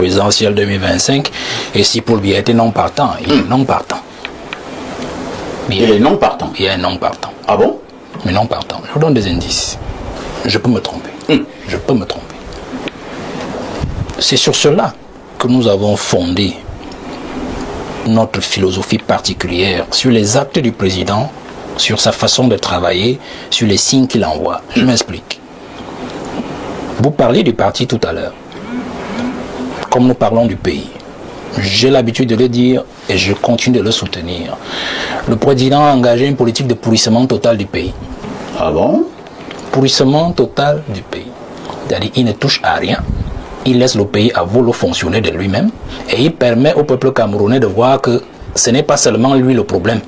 présidentielle 2025. Et si Paul Biya était non partant, il est non partant. Il est non partant. Il est non partant. Ah bon? Mais non partant. Je vous donne des indices. Je peux me tromper. Je peux me tromper. C'est sur cela que nous avons fondé notre philosophie particulière, sur les actes du président, sur sa façon de travailler, sur les signes qu'il envoie. Je m'explique. Vous parlez du parti tout à l'heure, comme nous parlons du pays. J'ai l'habitude de le dire et je continue de le soutenir. Le président a engagé une politique de pourrissement total du pays. Ah bon? Pourrissement total du pays. C'est-à-dire qu'il ne touche à rien. Il laisse le pays à vouloir fonctionner de lui-même et il permet au peuple camerounais de voir que ce n'est pas seulement lui le problème,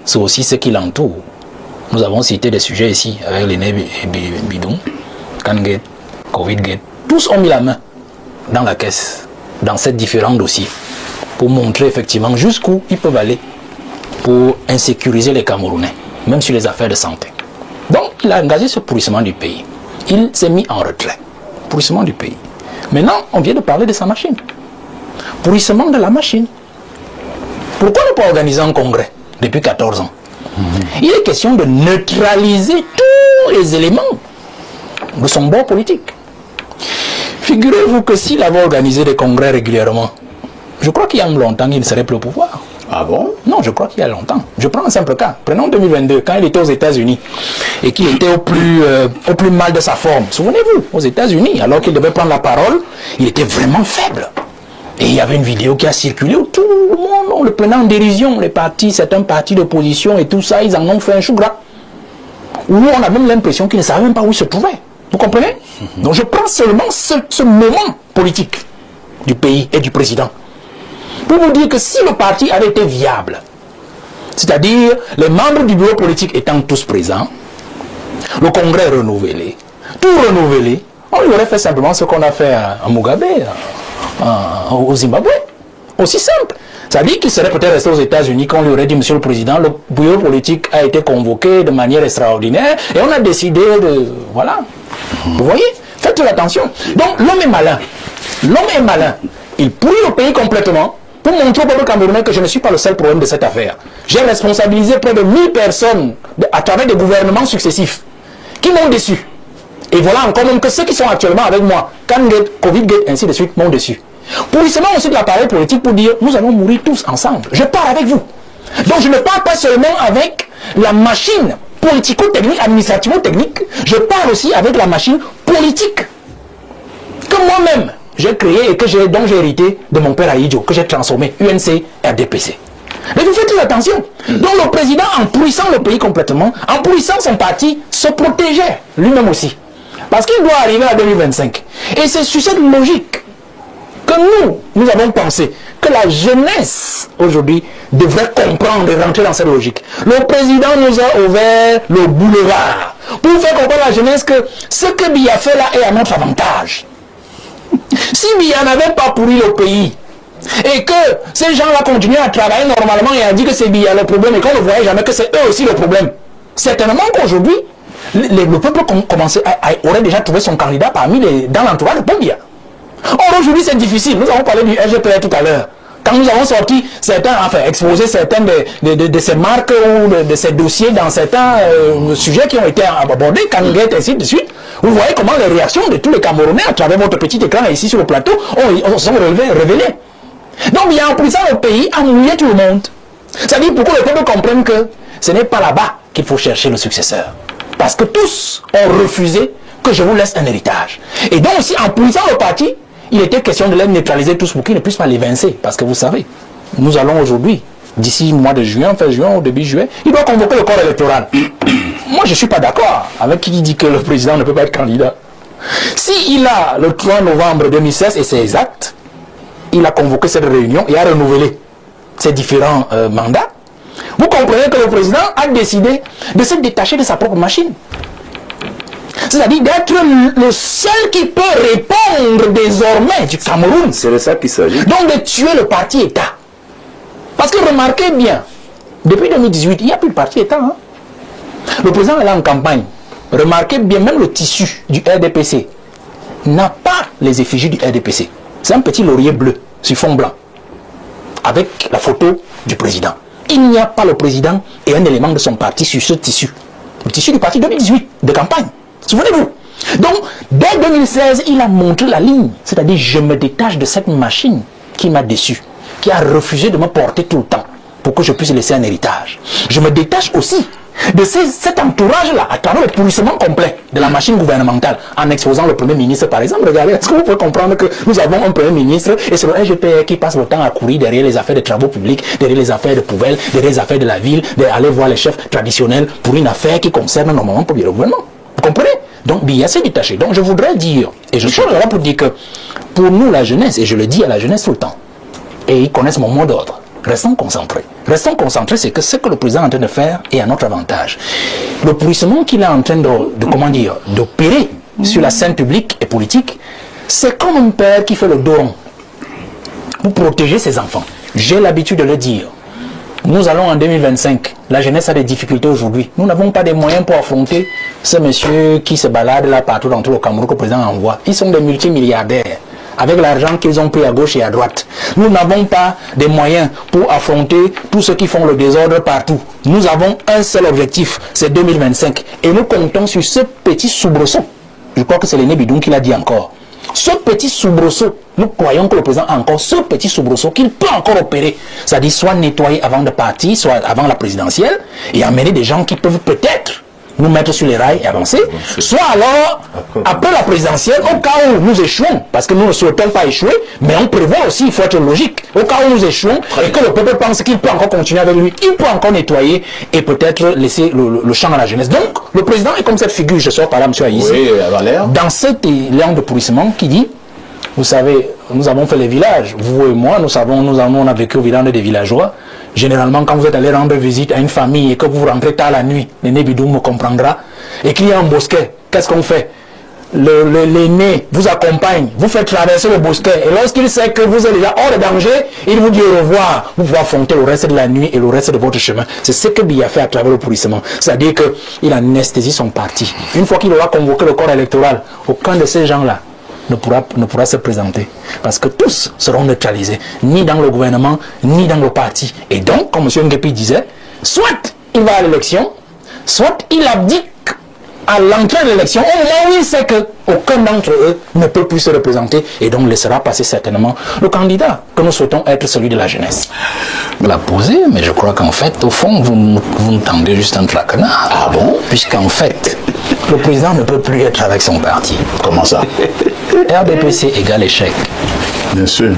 c'est aussi ce qui l'entoure. Nous avons cité des sujets ici avec les nez bidons, Kangate, Covid-Gate. Tous ont mis la main dans la caisse, dans ces différents dossiers, pour montrer effectivement jusqu'où ils peuvent aller pour insécuriser les Camerounais, même sur les affaires de santé. Donc, il a engagé ce pourrissement du pays. Il s'est mis en retrait. Pourrissement du pays. Maintenant, on vient de parler de sa machine. Pourrissement de la machine. Pourquoi ne pas organiser un congrès depuis 14 ans? Il est question de neutraliser tous les éléments de son bord politique. Figurez-vous que s'il avait organisé des congrès régulièrement, je crois qu'il y a longtemps qu'il ne serait plus au pouvoir. Ah bon? Non, je crois qu'il y a longtemps. Je prends un simple cas. Prenons 2022, quand il était aux États-Unis et qu'il était au plus mal de sa forme. Souvenez-vous, aux États-Unis, alors qu'il devait prendre la parole, il était vraiment faible. Et il y avait une vidéo qui a circulé où tout le monde, on le prenait en dérision. Les partis, certains partis d'opposition et tout ça, ils en ont fait un chou gras. Où on a même l'impression qu'ils ne savaient même pas où ils se trouvaient. Vous comprenez? Donc je prends seulement ce moment politique du pays et du président pour vous dire que si le parti avait été viable, c'est-à-dire les membres du bureau politique étant tous présents, le congrès renouvelé, tout renouvelé, on lui aurait fait simplement ce qu'on a fait à Mugabe, au Zimbabwe. Aussi simple. Ça dit qu'il serait peut-être resté aux États-Unis quand on lui aurait dit, Monsieur le Président, le bureau politique a été convoqué de manière extraordinaire et on a décidé de... Voilà. Vous voyez? Faites attention. Donc l'homme est malin. L'homme est malin. Il pourrit le pays complètement pour montrer au peuple camerounais que je ne suis pas le seul problème de cette affaire. J'ai responsabilisé près de 1000 personnes à travers des gouvernements successifs qui m'ont déçu. Et voilà encore même que ceux qui sont actuellement avec moi, Kangate, Covid-Gate, ainsi de suite, m'ont déçu. Pourrissement aussi de l'appareil politique pour dire nous allons mourir tous ensemble. Je pars avec vous. Donc je ne pars pas seulement avec la machine politico-technique, administrativo-technique, je pars aussi avec la machine politique que moi-même j'ai créé et dont j'ai hérité de mon père Aïdjo, que j'ai transformé UNC RDPC. Mais vous faites très attention. Donc le président, en pourrissant le pays complètement, en pourrissant son parti, se protégeait lui-même aussi. Parce qu'il doit arriver à 2025. Et c'est sur cette logique que nous avons pensé que la jeunesse aujourd'hui devrait comprendre et rentrer dans cette logique. Le président nous a ouvert le boulevard pour faire comprendre à la jeunesse que ce que Biya fait là est à notre avantage. Si Biya n'avait pas pourri le pays et que ces gens-là continuaient à travailler normalement et à dire que c'est Biya le problème et qu'on ne voyait jamais que c'est eux aussi le problème, certainement qu'aujourd'hui, le peuple aurait déjà trouvé son candidat dans l'entourage de Paul Biya. Or aujourd'hui c'est difficile, nous avons parlé du RGPR tout à l'heure. Quand nous avons sorti certains, enfin exposé certains de ces marques ou de ces dossiers dans certains sujets qui ont été abordés, Kangate, ainsi de suite, vous voyez comment les réactions de tous les Camerounais à travers votre petit écran ici sur le plateau sont révélées. Donc il y a en prison le pays à mouiller tout le monde. C'est-à-dire pour que le peuple comprenne que ce n'est pas là-bas qu'il faut chercher le successeur. Parce que tous ont refusé que je vous laisse un héritage. Et donc aussi en prison le parti, il était question de les neutraliser tous pour qu'ils ne puissent pas l'évincer. Parce que vous savez, nous allons aujourd'hui, d'ici le mois de juin, fin juin ou début juillet, il doit convoquer le corps électoral. Moi, je ne suis pas d'accord avec qui dit que le président ne peut pas être candidat. S'il a le 3 novembre 2016 et c'est exact, il a convoqué cette réunion et a renouvelé ses différents mandats, vous comprenez que le président a décidé de se détacher de sa propre machine. C'est-à-dire d'être le seul qui peut répondre désormais du Cameroun. C'est de ça qu'il s'agit. Donc de tuer le parti-État. Parce que remarquez bien, depuis 2018, il n'y a plus de parti-État. Hein? Le président est là en campagne. Remarquez bien, même le tissu du RDPC n'a pas les effigies du RDPC. C'est un petit laurier bleu sur fond blanc, avec la photo du président. Il n'y a pas le président et un élément de son parti sur ce tissu. Le tissu du parti 2018 de campagne. Souvenez-vous. Donc, dès 2016, il a montré la ligne. C'est-à-dire, je me détache de cette machine qui m'a déçu, qui a refusé de me porter tout le temps pour que je puisse laisser un héritage. Je me détache aussi de cet entourage-là, à travers le pourrissement complet de la machine gouvernementale, en exposant le Premier ministre, par exemple. Regardez, est-ce que vous pouvez comprendre que nous avons un Premier ministre et c'est le RGPR qui passe le temps à courir derrière les affaires de travaux publics, derrière les affaires de poubelles, derrière les affaires de la ville, d'aller voir les chefs traditionnels pour une affaire qui concerne normalement le gouvernement. Vous comprenez? Donc, il y a ces détachés. Donc, je voudrais dire, et je suis là pour dire que, pour nous, la jeunesse, et je le dis à la jeunesse tout le temps, et ils connaissent mon mot d'ordre, restons concentrés. Restons concentrés, c'est que ce que le président est en train de faire est à notre avantage. Le pourrissement qu'il est en train d'opérer sur la scène publique et politique, c'est comme un père qui fait le dos rond pour protéger ses enfants. J'ai l'habitude de le dire. Nous allons en 2025. La jeunesse a des difficultés aujourd'hui. Nous n'avons pas des moyens pour affronter ce monsieur qui se balade là partout dans tout le Cameroun que le président envoie. Ils sont des multimilliardaires avec l'argent qu'ils ont pris à gauche et à droite. Nous n'avons pas des moyens pour affronter tous ceux qui font le désordre partout. Nous avons un seul objectif, c'est 2025. Et nous comptons sur ce petit soubresaut. Je crois que c'est l'aîné Bidoum qui l'a dit encore. Ce petit soubresaut, nous croyons que le président a encore ce petit soubresaut qu'il peut encore opérer. C'est-à-dire soit nettoyer avant de partir, soit avant la présidentielle, et amener des gens qui peuvent peut-être nous mettre sur les rails et avancer, soit alors, après la présidentielle, au cas où nous échouons, parce que nous ne souhaitons pas échouer, mais on prévoit aussi, il faut être logique, au cas où nous échouons, et que le peuple pense qu'il peut encore continuer avec lui, il peut encore nettoyer, et peut-être laisser le champ à la jeunesse. Donc, le président est comme cette figure, je sors par là, M. Aïssi, dans cet élan de pourrissement qui dit, vous savez, nous avons fait les villages, vous et moi, on a vécu au village des villageois. Généralement, quand vous êtes allé rendre visite à une famille et que vous rentrez tard la nuit, l'aîné Bidoum me comprendra, et qu'il y a un bosquet, qu'est-ce qu'on fait? L'aîné vous accompagne, vous fait traverser le bosquet, et lorsqu'il sait que vous êtes déjà hors de danger, il vous dit au revoir, vous pouvez affronter le reste de la nuit et le reste de votre chemin. C'est ce que Biya a fait à travers le pourrissement. C'est-à-dire qu'il anesthésie son parti. Une fois qu'il aura convoqué le corps électoral, aucun de ces gens-là ne pourra se présenter. Parce que tous seront neutralisés, ni dans le gouvernement, ni dans le parti. Et donc, comme M. Nguepi disait, soit il va à l'élection, soit il abdique à l'entrée de l'élection, au moment où il sait qu'aucun d'entre eux ne peut plus se représenter et donc laissera passer certainement le candidat que nous souhaitons être celui de la jeunesse. Vous l'a posé, mais je crois qu'en fait, au fond, vous nous tendez juste un traquenard. Ah bon? Puisqu'en fait, le président ne peut plus être avec son parti. Comment ça? RDPC égale échec. Bien sûr.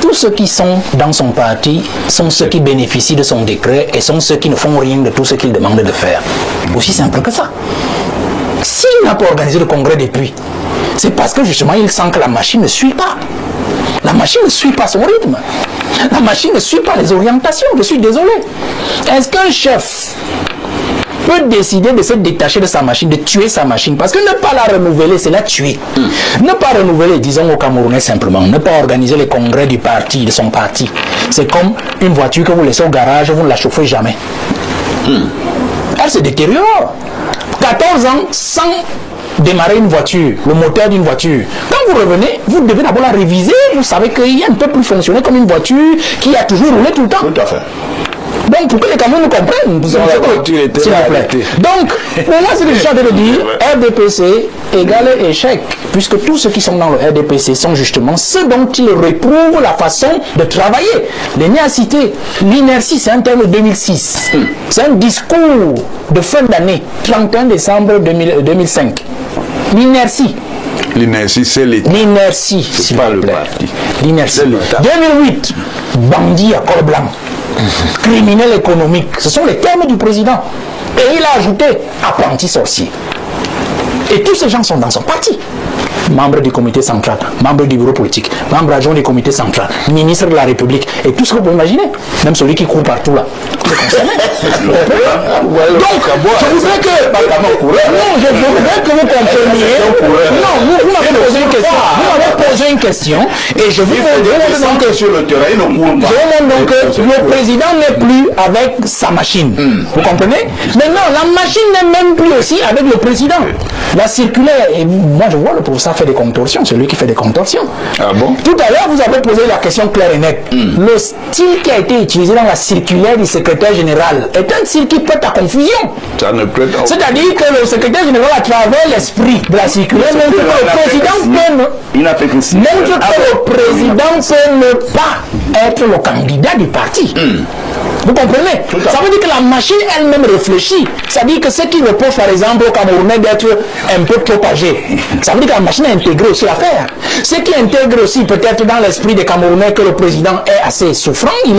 Tous ceux qui sont dans son parti sont ceux qui bénéficient de son décret et sont ceux qui ne font rien de tout ce qu'il demande de faire. Aussi simple que ça. S'il n'a pas organisé le congrès depuis, c'est parce que justement il sent que la machine ne suit pas. La machine ne suit pas son rythme. La machine ne suit pas les orientations. Je suis désolé. Est-ce qu'un chef peut décider de se détacher de sa machine, de tuer sa machine? Parce que ne pas la renouveler, c'est la tuer. Ne pas renouveler, disons aux Camerounais simplement, ne pas organiser les congrès du parti, de son parti. C'est comme une voiture que vous laissez au garage, vous ne la chauffez jamais. Elle se détériore. 14 ans sans démarrer une voiture, le moteur d'une voiture. Quand vous revenez, vous devez d'abord la réviser. Vous savez qu'il ne peut plus fonctionner comme une voiture qui a toujours roulé tout le temps. Tout à fait. Donc, pour que les Camerounais nous comprennent, s'il vous plaît. Donc, pour moi, c'est que je suis en train de dire, RDPC égale échec, puisque tous ceux qui sont dans le RDPC sont justement ceux dont ils réprouvent la façon de travailler. L'aîné a cité, l'inertie, c'est un terme de 2006. C'est un discours de fin d'année, 31 décembre 2005. L'inertie. L'inertie, c'est l'État. L'inertie, c'est pas le parti. L'inertie. 2008, bandit à col blanc. Criminel économique, ce sont les termes du président. Et il a ajouté apprenti sorcier. Et tous ces gens sont dans son parti. Membre du comité central, membre du bureau politique, membre adjoint du comité central, ministre de la République, et tout ce que vous pouvez imaginer. Même celui qui court partout là. Donc, je voudrais que... Non, je voudrais que vous compreniez... Non, vous m'avez posé une question. Vous m'avez posé une question, et je vous demande que sur le terrain, je vous montre donc que le président n'est plus avec sa machine. Vous comprenez? Maintenant, la machine n'est même plus aussi avec le président. La circulaire, et moi je vois le professeur ça fait des contorsions, c'est lui qui fait des contorsions. Ah bon? Tout à l'heure, vous avez posé la question claire et nette. Le style qui a été utilisé dans la circulaire du secrétaire général est un style qui prête à confusion. Ça ne peut pas. C'est-à-dire que le secrétaire général, à travers l'esprit de la circulaire, montre que le président peut ne pas être le candidat du parti. Vous comprenez? Ça veut dire que la machine elle-même réfléchit. Ça veut dire que ce qui reproche par exemple au Camerounais d'être un peu trop âgé, ça veut dire que la machine a intégré aussi l'affaire. Ce qui intègre aussi peut-être dans l'esprit des Camerounais que le président est assez souffrant, il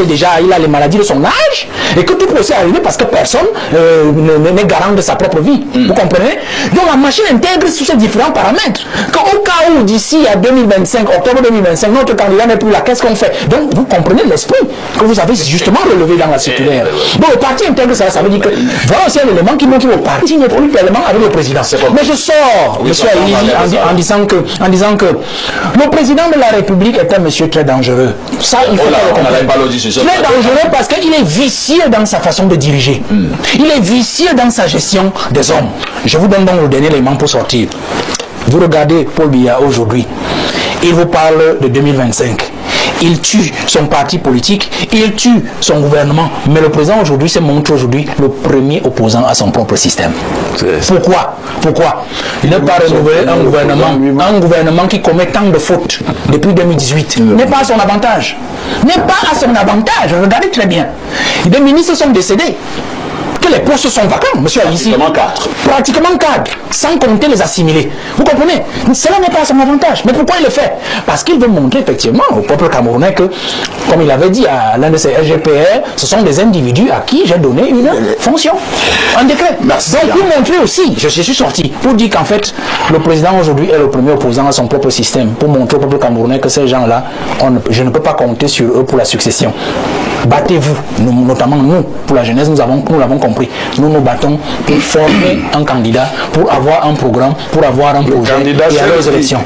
a les maladies de son âge, et que tout peut aussi arriver parce que personne n'est garant de sa propre vie. Vous comprenez? Donc la machine intègre tous ces différents paramètres. Qu'au cas où d'ici à 2025, octobre 2025, notre candidat n'est plus là, qu'est-ce qu'on fait? Donc vous comprenez l'esprit que vous avez justement relevé dans la circulaire. Donc le parti intègre ça, ça veut dire que voilà aussi un élément qui montre que le parti n'est plus tellement avec le président. Mais je sors, monsieur Aïlisi, en disant que le président de la République est un monsieur très dangereux. Ça, il faut le comprendre. Très dangereux parce qu'il est vicieux dans sa façon de diriger. Il est vicieux dans sa gestion des hommes. Je vous donne donc le dernier élément pour sortir. Vous regardez Paul Biya aujourd'hui. Il vous parle de 2025. Il tue son parti politique, il tue son gouvernement. Mais le président aujourd'hui se montre aujourd'hui le premier opposant à son propre système. Pourquoi? Il n'a pas renouvelé un gouvernement qui commet tant de fautes depuis 2018. N'est pas à son avantage. N'est pas à son avantage. Regardez très bien. Les ministres sont décédés. Que les postes sont vacants, monsieur Aïlisi. Pratiquement 4, sans compter les assimilés. Vous comprenez? Cela n'est pas à son avantage. Mais pourquoi il le fait? Parce qu'il veut montrer effectivement au peuple camerounais que, comme il avait dit à l'un de ses SGPR, ce sont des individus à qui j'ai donné une fonction, un décret. Donc pour montrer aussi, je suis sorti, pour dire qu'en fait, le président aujourd'hui est le premier opposant à son propre système, pour montrer au peuple camerounais que ces gens-là, je ne peux pas compter sur eux pour la succession. Battez-vous, notamment nous, pour la jeunesse, nous l'avons compris. Nous nous battons pour former un candidat, pour avoir un programme, pour avoir un projet et aller aux élections.